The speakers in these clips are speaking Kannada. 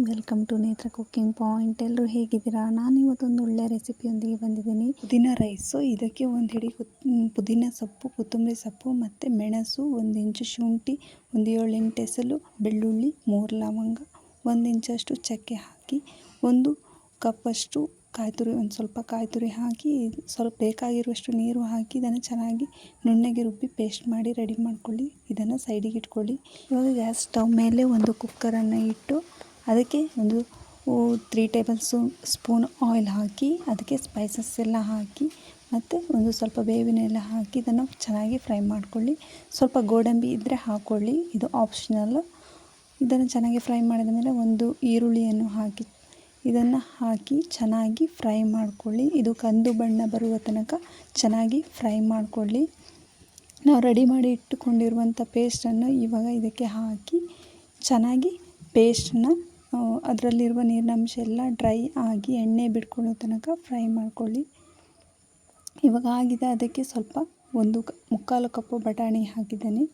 ವೆಲ್ಕಮ್ ಟು ನೇತ್ರ ಕುಕ್ಕಿಂಗ್ ಪಾಯಿಂಟ್. ಎಲ್ಲರೂ ಹೇಗಿದ್ದೀರಾ? ನಾನು ಇವತ್ತೊಂದು ಒಳ್ಳೆ ರೆಸಿಪಿಯೊಂದಿಗೆ ಬಂದಿದ್ದೀನಿ. ಪುದೀನ ರೈಸು. ಇದಕ್ಕೆ ಒಂದು ಹಿಡಿ ಪುದೀನ ಸೊಪ್ಪು, ಕೊತ್ತಂಬರಿ ಸೊಪ್ಪು ಮತ್ತು ಮೆಣಸು, 1 ಇಂಚು ಶುಂಠಿ, ಒಂದು 7-8 ಎಸಳು ಬೆಳ್ಳುಳ್ಳಿ, 3 ಲವಂಗ, 1 ಇಂಚಷ್ಟು ಚಕ್ಕೆ ಹಾಕಿ, 1 ಕಪ್ಪಷ್ಟು ಕಾಯಿ ತುರಿ, ಒಂದು ಸ್ವಲ್ಪ ಕಾಯಿ ತುರಿ ಹಾಕಿ, ಸ್ವಲ್ಪ ಬೇಕಾಗಿರುವಷ್ಟು ನೀರು ಹಾಕಿ ಇದನ್ನು ಚೆನ್ನಾಗಿ ನುಣ್ಣಗೆ ರುಬ್ಬಿ ಪೇಸ್ಟ್ ಮಾಡಿ ರೆಡಿ ಮಾಡ್ಕೊಳ್ಳಿ. ಇದನ್ನು ಸೈಡಿಗೆ ಇಟ್ಕೊಳ್ಳಿ. ಇವಾಗ ಗ್ಯಾಸ್ ಸ್ಟವ್ ಮೇಲೆ ಒಂದು ಕುಕ್ಕರನ್ನು ಇಟ್ಟು ಅದಕ್ಕೆ ಒಂದು 3 ಟೇಬಲ್ ಸ್ಪೂನ್ ಆಯಿಲ್ ಹಾಕಿ, ಅದಕ್ಕೆ ಸ್ಪೈಸಸ್ ಎಲ್ಲ ಹಾಕಿ ಮತ್ತು ಒಂದು ಸ್ವಲ್ಪ ಬೇವಿನ ಎಲೆ ಹಾಕಿ ಇದನ್ನು ಚೆನ್ನಾಗಿ ಫ್ರೈ ಮಾಡ್ಕೊಳ್ಳಿ. ಸ್ವಲ್ಪ ಗೋಡಂಬಿ ಇದ್ದರೆ ಹಾಕ್ಕೊಳ್ಳಿ, ಇದು ಆಪ್ಷನಲ್. ಇದನ್ನು ಚೆನ್ನಾಗಿ ಫ್ರೈ ಮಾಡಿದ ಮೇಲೆ ಒಂದು ಈರುಳ್ಳಿಯನ್ನು ಹಾಕಿ ಇದನ್ನು ಹಾಕಿ ಚೆನ್ನಾಗಿ ಫ್ರೈ ಮಾಡ್ಕೊಳ್ಳಿ. ಇದು ಕಂದು ಬಣ್ಣ ಬರುವ ತನಕ ಚೆನ್ನಾಗಿ ಫ್ರೈ ಮಾಡ್ಕೊಳ್ಳಿ. ನಾವು ರೆಡಿ ಮಾಡಿ ಇಟ್ಟುಕೊಂಡಿರುವಂಥ ಪೇಸ್ಟನ್ನು ಇವಾಗ ಇದಕ್ಕೆ ಹಾಕಿ ಚೆನ್ನಾಗಿ ಪೇಸ್ಟನ್ನು ಅದರಲ್ಲಿರುವ ನೀರಿನಂಶ ಎಲ್ಲ ಡ್ರೈ ಆಗಿ ಎಣ್ಣೆ ಬಿಟ್ಕೊಳ್ಳೋ ತನಕ ಫ್ರೈ ಮಾಡ್ಕೊಳ್ಳಿ. ಇವಾಗ ಆಗಿದೆ. ಅದಕ್ಕೆ ಸ್ವಲ್ಪ 1/4 ಕಪ್ಪು ಬಟಾಣಿ ಹಾಕಿದ್ದೇನೆ.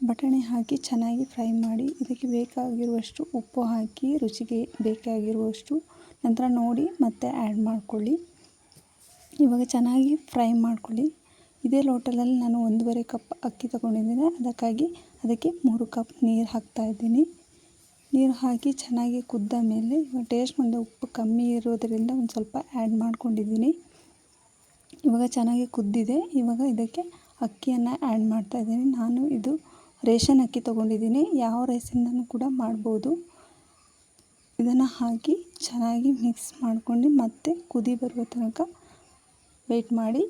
ಬಟಾಣಿ ಹಾಕಿ ಚೆನ್ನಾಗಿ ಫ್ರೈ ಮಾಡಿ ಇದಕ್ಕೆ ಬೇಕಾಗಿರುವಷ್ಟು ಉಪ್ಪು ಹಾಕಿ ರುಚಿಗೆ ಬೇಕಾಗಿರುವಷ್ಟು ನಂತರ ನೋಡಿ ಮತ್ತೆ ಆ್ಯಡ್ ಮಾಡ್ಕೊಳ್ಳಿ. ಇವಾಗ ಚೆನ್ನಾಗಿ ಫ್ರೈ ಮಾಡ್ಕೊಳ್ಳಿ. ಇದೇ ಲೋಟದಲ್ಲಿ ನಾನು 1.5 ಕಪ್ ಅಕ್ಕಿ ತೊಗೊಂಡಿದ್ದೀನಿ. ಅದಕ್ಕೆ 3 ಕಪ್ ನೀರು ಹಾಕ್ತಾಯಿದ್ದೀನಿ. ನೀರು ಹಾಕಿ ಚೆನ್ನಾಗಿ ಕುದ್ದ ಮೇಲೆ ಇವಾಗ ಟೇಸ್ಟ್ ಒಂದು ಉಪ್ಪು ಕಮ್ಮಿ ಇರೋದರಿಂದ ಒಂದು ಸ್ವಲ್ಪ ಆ್ಯಡ್ ಮಾಡ್ಕೊಂಡಿದ್ದೀನಿ. ಇವಾಗ ಚೆನ್ನಾಗಿ ಕುದ್ದಿದೆ. ಇವಾಗ ಇದಕ್ಕೆ ಅಕ್ಕಿಯನ್ನು ಆ್ಯಡ್ ಮಾಡ್ತಾಯಿದ್ದೀನಿ. ನಾನು ಇದು ರೇಷನ್ ಅಕ್ಕಿ ತೊಗೊಂಡಿದ್ದೀನಿ. ಯಾವ ರೈಸಿಂದನೂ ಕೂಡ ಮಾಡ್ಬೋದು. ಇದನ್ನು ಹಾಕಿ ಚೆನ್ನಾಗಿ ಮಿಕ್ಸ್ ಮಾಡ್ಕೊಂಡು ಮತ್ತೆ ಕುದಿ ಬರುವ ತನಕ ವೆಯ್ಟ್ ಮಾಡಿ.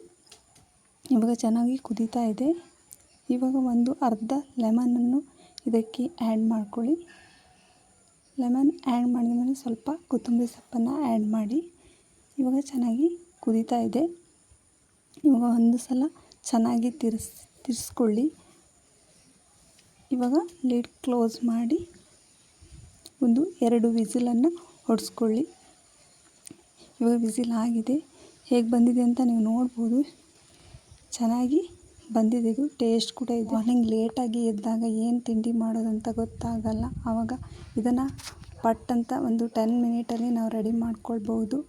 ಇವಾಗ ಚೆನ್ನಾಗಿ ಕುದೀತಾ ಇದೆ. ಇವಾಗ ಒಂದು ಅರ್ಧ ಲೆಮನನ್ನು ಇದಕ್ಕೆ ಆ್ಯಡ್ ಮಾಡ್ಕೊಳ್ಳಿ. ಲೆಮನ್ ಆ್ಯಡ್ ಮಾಡಿದ ಮೇಲೆ ಸ್ವಲ್ಪ ಕೊತ್ತಂಬರಿ ಸೊಪ್ಪನ್ನು ಆ್ಯಡ್ ಮಾಡಿ. ಇವಾಗ ಚೆನ್ನಾಗಿ ಕುದೀತಾ ಇದೆ. ಇವಾಗ ಒಂದು ಸಲ ಚೆನ್ನಾಗಿ ತಿರ್ಸ್ಕೊಳ್ಳಿ. ಇವಾಗ ಲಿಡ್ ಕ್ಲೋಸ್ ಮಾಡಿ ಒಂದು 2 ವಿಸಿಲನ್ನು ಹೊಡೆಸ್ಕೊಳ್ಳಿ. ಇವಾಗ ವಿಸಿಲ್ ಆಗಿದೆ. ಹೇಗೆ ಬಂದಿದೆ ಅಂತ ನೀವು ನೋಡ್ಬೋದು. ಚೆನ್ನಾಗಿ ಬಂದಿದೆ. ಇದು ಟೇಸ್ಟ್ ಕೂಡ ಇದೆ. ಮಾರ್ನಿಂಗ್ ಲೇಟಾಗಿ ಎದ್ದಾಗ ಏನು ತಿಂಡಿ ಮಾಡೋದಂತ ಗೊತ್ತಾಗಲ್ಲ. ಆವಾಗ ಇದನ್ನು ಪಟ್ ಅಂತ ಒಂದು 10 ಮಿನಿಟಲ್ಲಿ ನಾವು ರೆಡಿ ಮಾಡ್ಕೊಳ್ಬೋದು.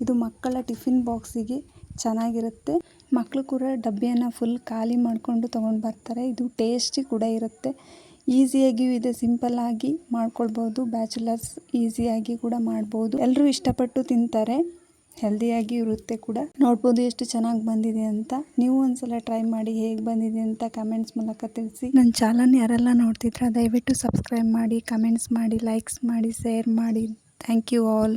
ಇದು ಮಕ್ಕಳ ಟಿಫಿನ್ ಬಾಕ್ಸಿಗೆ ಚೆನ್ನಾಗಿರುತ್ತೆ. ಮಕ್ಕಳು ಕೂಡ ಡಬ್ಬಿಯನ್ನು ಫುಲ್ ಖಾಲಿ ಮಾಡಿಕೊಂಡು ತೊಗೊಂಡು ಬರ್ತಾರೆ. ಇದು ಟೇಸ್ಟಿ ಕೂಡ ಇರುತ್ತೆ. ಈಸಿಯಾಗಿಯೂ ಇದೆ. ಸಿಂಪಲ್ಲಾಗಿ ಮಾಡ್ಕೊಳ್ಬೋದು. ಬ್ಯಾಚುಲರ್ಸ್ ಈಸಿಯಾಗಿ ಕೂಡ ಮಾಡ್ಬೋದು. ಎಲ್ಲರೂ ಇಷ್ಟಪಟ್ಟು ತಿಂತಾರೆ. ಹೆಲ್ದಿಯಾಗಿ ಇರುತ್ತೆ ಕೂಡ. ನೋಡ್ಬೋದು ಎಷ್ಟು ಚೆನ್ನಾಗಿ ಬಂದಿದೆ ಅಂತ. ನೀವು ಒಂದ್ಸಲ ಟ್ರೈ ಮಾಡಿ ಹೇಗೆ ಬಂದಿದೆ ಅಂತ ಕಮೆಂಟ್ಸ್ ಮೂಲಕ ತಿಳಿಸಿ. ನನ್ನ ಚಾನಲ್ ಯಾರೆಲ್ಲ ನೋಡ್ತಿದ್ರೆ ದಯವಿಟ್ಟು ಸಬ್ಸ್ಕ್ರೈಬ್ ಮಾಡಿ, ಕಮೆಂಟ್ಸ್ ಮಾಡಿ, ಲೈಕ್ಸ್ ಮಾಡಿ, ಶೇರ್ ಮಾಡಿ. Thank you all.